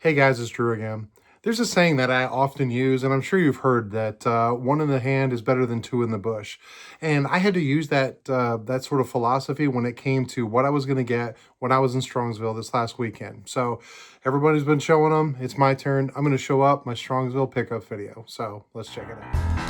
Hey guys, it's Drew again. There's a saying that I often use, and I'm sure you've heard that one in the hand is better than two in the bush. And I had to use that sort of philosophy when it came to what I was going to get when I was in Strongsville this last weekend. So everybody's been showing them. It's my turn. I'm going to show up my Strongsville pickup video. So let's check it out.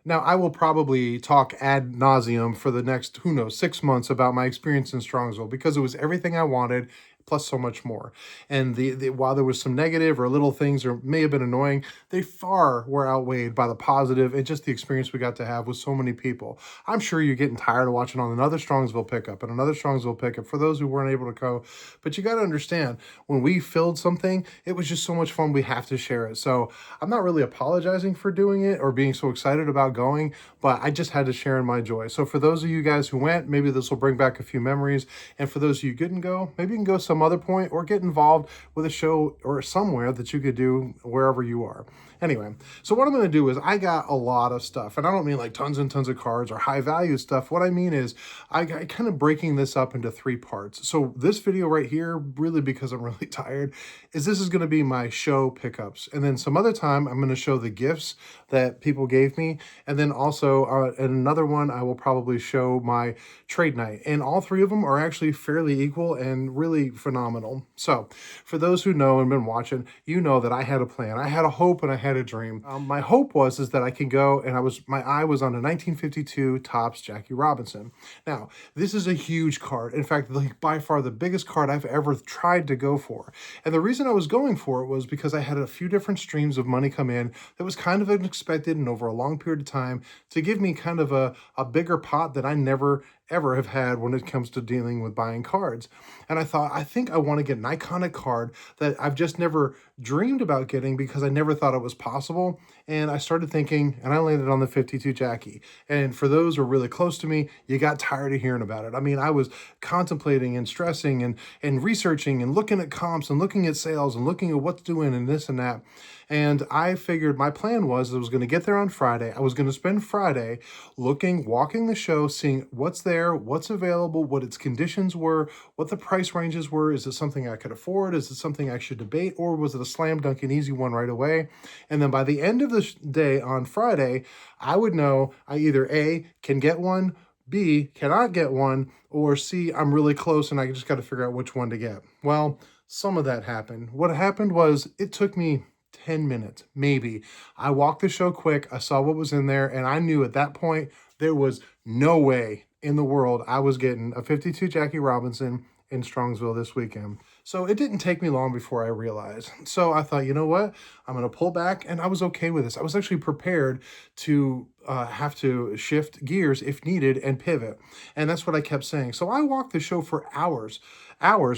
Now, I will probably talk ad nauseum for the next, who knows, 6 months about my experience in Strongsville because it was everything I wanted, plus so much more. And while there was some negative or little things or may have been annoying, they far were outweighed by the positive and just the experience we got to have with so many people. I'm sure you're getting tired of watching on another Strongsville pickup and another Strongsville pickup for those who weren't able to go. But you got to understand, when we filled something, it was just so much fun. We have to share it. So I'm not really apologizing for doing it or being so excited about going, but I just had to share in my joy. So for those of you guys who went, maybe this will bring back a few memories. And for those of you who didn't go, maybe you can go some other point or get involved with a show or somewhere that you could do wherever you are. Anyway, so what I'm going to do is I got a lot of stuff, and I don't mean like tons and tons of cards or high value stuff. What I mean is I kind of breaking this up into three parts. So this video right here, really because I'm really tired, this is going to be my show pickups. And then some other time I'm going to show the gifts that people gave me. And then also in another one, I will probably show my trade night. And all three of them are actually fairly equal and really phenomenal. So for those who know and been watching, you know that I had a plan. I had a hope and I had a dream. My hope is that I can go, and my eye was on a 1952 Topps Jackie Robinson. Now, this is a huge card. In fact, by far the biggest card I've ever tried to go for. And the reason I was going for it was because I had a few different streams of money come in that was kind of unexpected and over a long period of time to give me kind of a bigger pot that I never ever have had when it comes to dealing with buying cards. And I thought, I think I want to get an iconic card that I've just never dreamed about getting because I never thought it was possible. And I started thinking, and I landed on the 52 Jackie. And for those who are really close to me, you got tired of hearing about it. I mean, I was contemplating and stressing and researching and looking at comps and looking at sales and looking at what's doing and this and that. And I figured my plan was I was going to get there on Friday. I was going to spend Friday walking the show, seeing what's there, what's available, what its conditions were, what the price ranges were. Is it something I could afford? Is it something I should debate? Or was it a slam dunk and easy one right away? And then by the end of the day on Friday, I would know I either A, can get one, B, cannot get one, or C, I'm really close and I just got to figure out which one to get. Well, some of that happened. What happened was it took me 10 minutes, maybe. I walked the show quick. I saw what was in there, and I knew at that point there was no way in the world I was getting a 52 Jackie Robinson in Strongsville this weekend. So it didn't take me long before I realized. So I thought, you know what? I'm going to pull back, and I was okay with this. I was actually prepared to have to shift gears if needed and pivot. And that's what I kept saying. So I walked the show for hours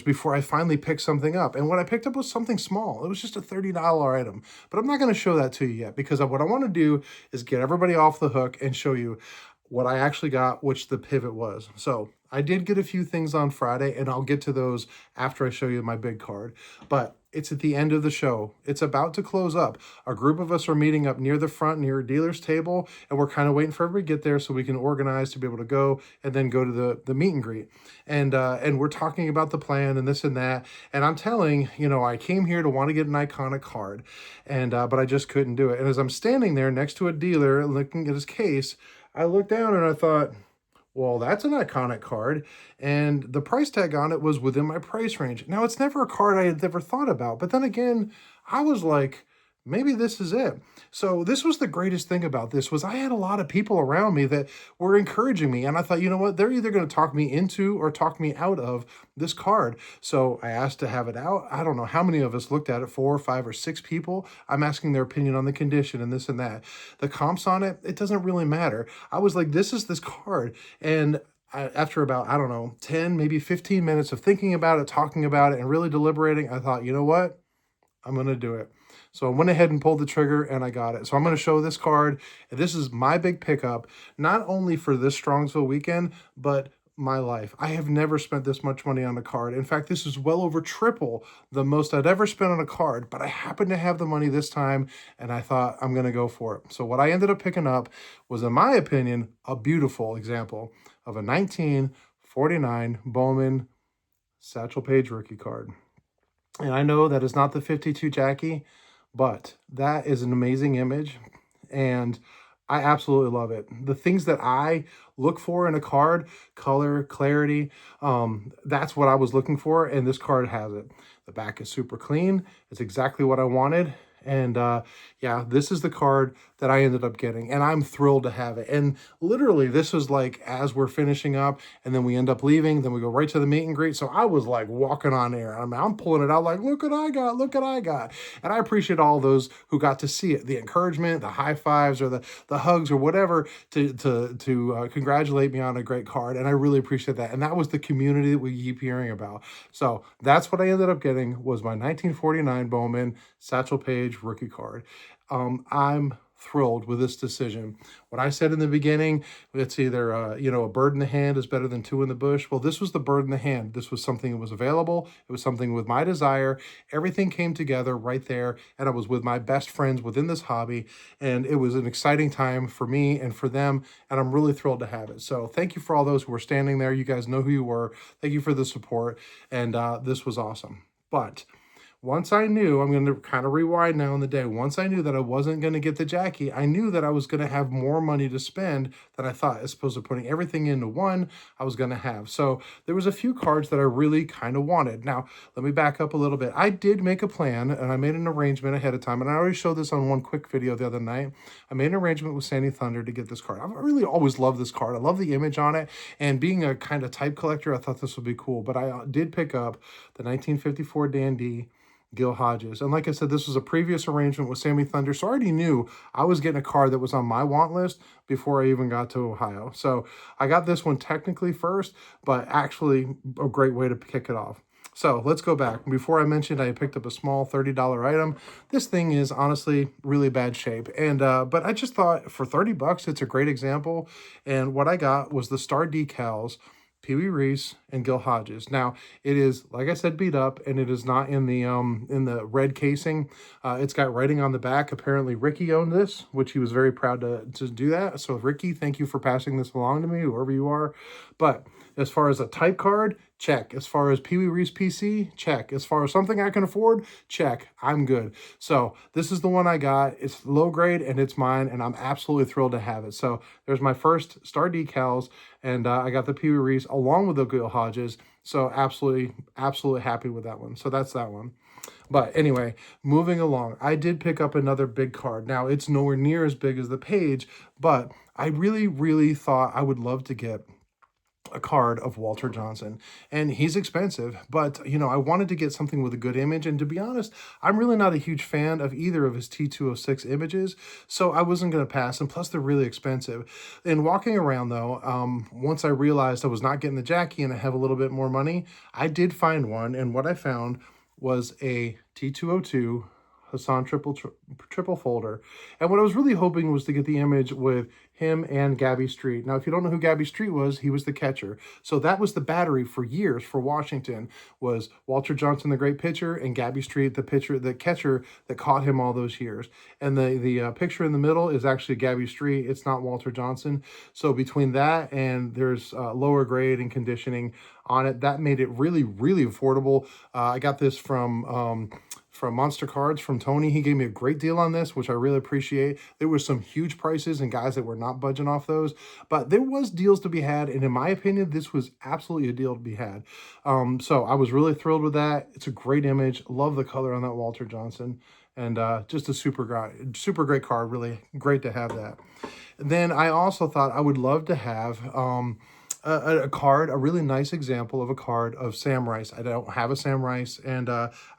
before I finally picked something up. And what I picked up was something small. It was just a $30 item. But I'm not going to show that to you yet because what I want to do is get everybody off the hook and show you what I actually got, which the pivot was. So I did get a few things on Friday, and I'll get to those after I show you my big card. But it's at the end of the show. It's about to close up. A group of us are meeting up near the front, near a dealer's table, and we're kind of waiting for everybody to get there so we can organize to be able to go and then go to the meet and greet. And we're talking about the plan and this and that. And I'm telling, I came here to want to get an iconic card, and but I just couldn't do it. And as I'm standing there next to a dealer looking at his case, I looked down and I thought, well, that's an iconic card, and the price tag on it was within my price range. Now, it's never a card I had ever thought about, but then again, I was like, maybe this is it. So this was the greatest thing about this was I had a lot of people around me that were encouraging me. And I thought, you know what? They're either going to talk me into or talk me out of this card. So I asked to have it out. I don't know how many of us looked at it, 4 or 5 or 6 people. I'm asking their opinion on the condition and this and that. The comps on it, it doesn't really matter. I was like, this is this card. And after about, 10, maybe 15 minutes of thinking about it, talking about it, and really deliberating, I thought, you know what? I'm going to do it. So I went ahead and pulled the trigger and I got it. So I'm going to show this card. This is my big pickup, not only for this Strongsville weekend, but my life. I have never spent this much money on a card. In fact, this is well over triple the most I'd ever spent on a card, but I happened to have the money this time and I thought I'm going to go for it. So what I ended up picking up was, in my opinion, a beautiful example of a 1949 Bowman Satchel Paige rookie card. And I know that is not the 52 Jackie, but that is an amazing image. And I absolutely love it. The things that I look for in a card, color, clarity, that's what I was looking for, and this card has it. The back is super clean. It's exactly what I wanted. And yeah, this is the card that I ended up getting, and I'm thrilled to have it. And literally, this was like as we're finishing up, and then we end up leaving, then we go right to the meet and greet. So I was like walking on air. I'm pulling it out like, look what I got, look what I got. And I appreciate all those who got to see it, the encouragement, the high fives, or the hugs, or whatever, to congratulate me on a great card. And I really appreciate that. And that was the community that we keep hearing about. So that's what I ended up getting, was my 1949 Bowman Satchel Paige rookie card. I'm thrilled with this decision. What I said in the beginning, it's either a bird in the hand is better than two in the bush. Well, this was the bird in the hand. This was something that was available. It was something with my desire. Everything came together right there, and I was with my best friends within this hobby, and it was an exciting time for me and for them, and I'm really thrilled to have it. So thank you for all those who were standing there. You guys know who you were. Thank you for the support, and this was awesome. But once I knew, I'm going to kind of rewind now in the day. Once I knew that I wasn't going to get the Jackie, I knew that I was going to have more money to spend than I thought, as opposed to putting everything into one I was going to have. So there was a few cards that I really kind of wanted. Now, let me back up a little bit. I did make a plan, and I made an arrangement ahead of time, and I already showed this on one quick video the other night. I made an arrangement with Sandy Thunder to get this card. I've really always loved this card. I love the image on it, and being a kind of type collector, I thought this would be cool. But I did pick up the 1954 Dandy Gil Hodges. And like I said, this was a previous arrangement with Sammy Thunder, so I already knew I was getting a card that was on my want list before I even got to Ohio. So I got this one technically first, but actually a great way to kick it off. So let's go back. Before I mentioned I picked up a small $30 item. This thing is honestly really bad shape. And but I just thought for 30 bucks, it's a great example. And what I got was the star decals, Pee Wee Reese and Gil Hodges. Now, it is, like I said, beat up, and it is not in the red casing. It's got writing on the back. Apparently, Ricky owned this, which he was very proud to do that. So, Ricky, thank you for passing this along to me, whoever you are. But as far as a type card, check. As far as Pee Wee Reese PC, check. As far as something I can afford, check. I'm good. So this is the one I got. It's low grade and it's mine, and I'm absolutely thrilled to have it. So there's my first star decals, and I got the Pee Wee Reese along with the Gil Hodges. So absolutely happy with that one. So that's that one. But anyway, moving along, I did pick up another big card. Now, it's nowhere near as big as the Paige, but I really thought I would love to get a card of Walter Johnson, and he's expensive, but I wanted to get something with a good image. And to be honest, I'm really not a huge fan of either of his T206 images, so I wasn't going to pass. And plus, they're really expensive. And walking around though, once I realized I was not getting the Jackie and I have a little bit more money, I did find one, and what I found was a T202 Hassan triple folder. And what I was really hoping was to get the image with him and Gabby Street. Now, if you don't know who Gabby Street was, he was the catcher. So that was the battery for years for Washington, was Walter Johnson, the great pitcher, and Gabby Street, the catcher that caught him all those years. And the picture in the middle is actually Gabby Street. It's not Walter Johnson. So between that and there's lower grade and conditioning on it, that made it really affordable. I got this from Monster Cards, from Tony. He gave me a great deal on this, which I really appreciate. There were some huge prices and guys that were not budging off those, but there was deals to be had, and in my opinion, this was absolutely a deal to be had. So I was really thrilled with that. It's a great image. Love the color on that Walter Johnson, and just a super great card. Really great to have that. And then I also thought I would love to have a card, a really nice example of a card of Sam Rice. I don't have a Sam Rice, and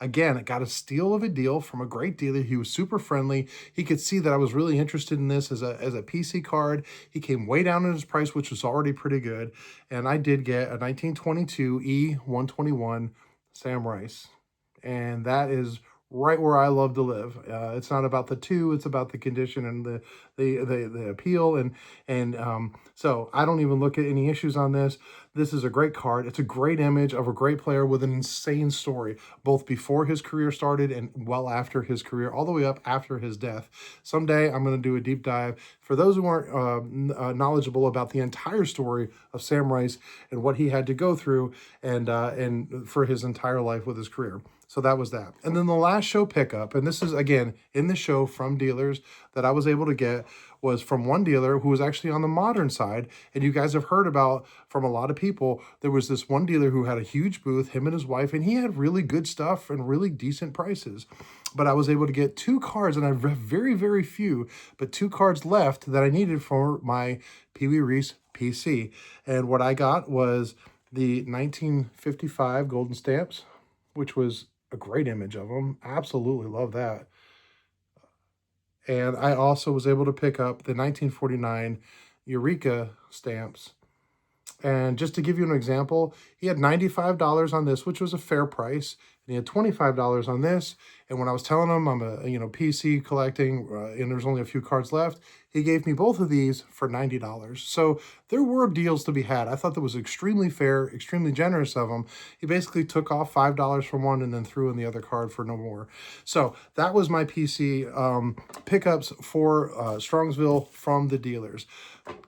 again, I got a steal of a deal from a great dealer. He was super friendly. He could see that I was really interested in this as a PC card. He came way down in his price, which was already pretty good, and I did get a 1922 E121 Sam Rice, and that is right where I love to live. It's not about the two; it's about the condition and the appeal. And so I don't even look at any issues on this. This is a great card. It's a great image of a great player with an insane story, both before his career started and well after his career, all the way up after his death. Someday I'm going to do a deep dive for those who aren't knowledgeable about the entire story of Sam Rice and what he had to go through and for his entire life with his career. So that was that. And then the last show pickup, and this is again in the show from dealers that I was able to get, was from one dealer who was actually on the modern side. And you guys have heard about from a lot of people, there was this one dealer who had a huge booth, him and his wife, and he had really good stuff and really decent prices. But I was able to get two cards, and I have very, very few, but two cards left that I needed for my Pee Wee Reese PC. And what I got was the 1955 Golden Stamps, which was a great image of them. Absolutely love that. And I also was able to pick up the 1949 Eureka stamps. And just to give you an example, he had $95 on this, which was a fair price. And he had $25 on this. And when I was telling him I'm a PC collecting and there's only a few cards left, he gave me both of these for $90. So there were deals to be had. I thought that was extremely fair, extremely generous of him. He basically took off $5 from one and then threw in the other card for no more. So that was my PC pickups for Strongsville from the dealers.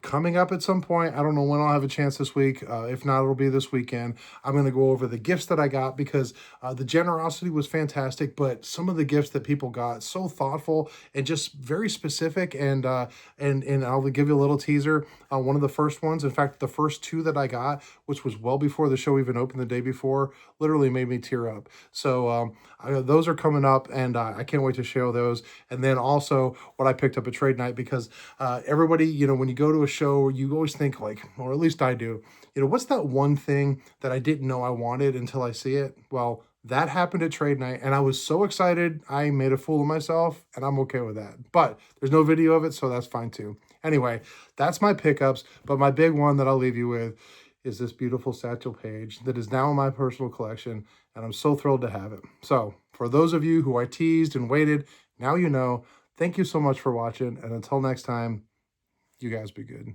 Coming up at some point, I don't know when I'll have a chance this week. If not, it'll be this weekend. I'm going to go over the gifts that I got because the generosity was fantastic, but some of the gifts that people got, so thoughtful and just very specific. And I'll give you a little teaser. One of the first ones, in fact, the first two that I got, which was well before the show even opened the day before, literally made me tear up. So those are coming up, and I can't wait to show those. And then also what I picked up at trade night, because everybody, when you go to a show, you always think like, or at least I do, what's that one thing that I didn't know I wanted until I see it? Well, that happened at trade night, and I was so excited, I made a fool of myself, and I'm okay with that. But there's no video of it, so that's fine too. Anyway, that's my pickups, but my big one that I'll leave you with is this beautiful Satchel Paige that is now in my personal collection, and I'm so thrilled to have it. So for those of you who I teased and waited, now you know. Thank you so much for watching, and until next time, you guys be good.